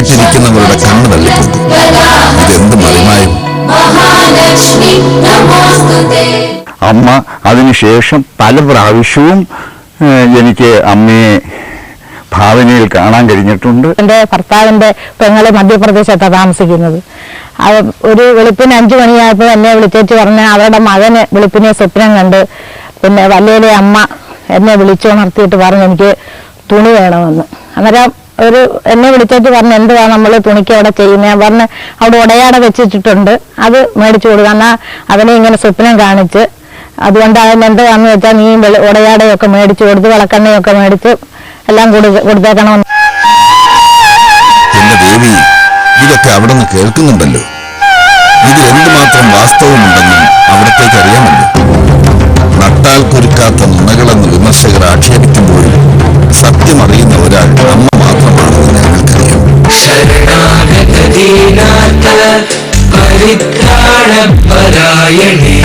കേട്ടിരിക്കുന്നവരുടെ കണ്ണ് തള്ളിപ്പോകും. ഇതെന്ത് മറിമായും. അമ്മ അതിനുശേഷം പല പ്രാവശ്യവും എനിക്ക് അമ്മയെ ഭാവനയിൽ കാണാൻ കഴിഞ്ഞിട്ടുണ്ട്. എൻ്റെ ഭർത്താവിൻ്റെ പെങ്ങള് മധ്യപ്രദേശത്താണ് താമസിക്കുന്നത്. ഒരു വെളുപ്പിന് 5 മണിയായപ്പോൾ എന്നെ വിളിച്ചേച്ച് പറഞ്ഞ് അവരുടെ മകന് വെളുപ്പിനെ സ്വപ്നം കണ്ട് പിന്നെ വല്യയിലെ അമ്മ എന്നെ വിളിച്ചുണർത്തിയിട്ട് പറഞ്ഞു എനിക്ക് തുണി വേണമെന്ന്. അന്നേരം എന്നെ വിളിച്ചിട്ട് പറഞ്ഞു എന്തുവാ നമ്മൾ തുണിക്ക് അവിടെ ചെയ്യുന്നത്. ഞാൻ പറഞ്ഞ് അവിടെ ഉടയാട വെച്ചിട്ടുണ്ട്, അത് മേടിച്ചു കൊടുക്കുക. എന്നാൽ അവനെ ഇങ്ങനെ സ്വപ്നം കാണിച്ച് അതുകൊണ്ട് അതിന് എന്താന്ന് വെച്ചാൽ നീ ഉടയാടയൊക്കെ മേടിച്ചു കൊടുത്ത് വിളക്കെണ്ണയൊക്കെ മേടിച്ച് എല്ലാം കൊടുത്തേക്കണമെന്ന്. എന്റെ ദേവി, ഇതൊക്കെ അവിടെ നിന്ന് കേൾക്കുന്നുണ്ടല്ലോ. ഇതിൽ എന്തുമാത്രം വാസ്തവമുണ്ടെന്നും അവിടത്തേക്ക് അറിയാമല്ലോ. നട്ടാൽ കുരുക്കാത്ത നുണകളെന്ന് വിമർശകർ ആക്ഷേപിക്കുമ്പോഴും സത്യമറിയുന്ന ഒരാൾ അമ്മ മാത്രമാണെന്ന് ഞങ്ങൾക്കറിയാം. ശരണാഗതദീനാഥ പരിത്രാണപരായണേ.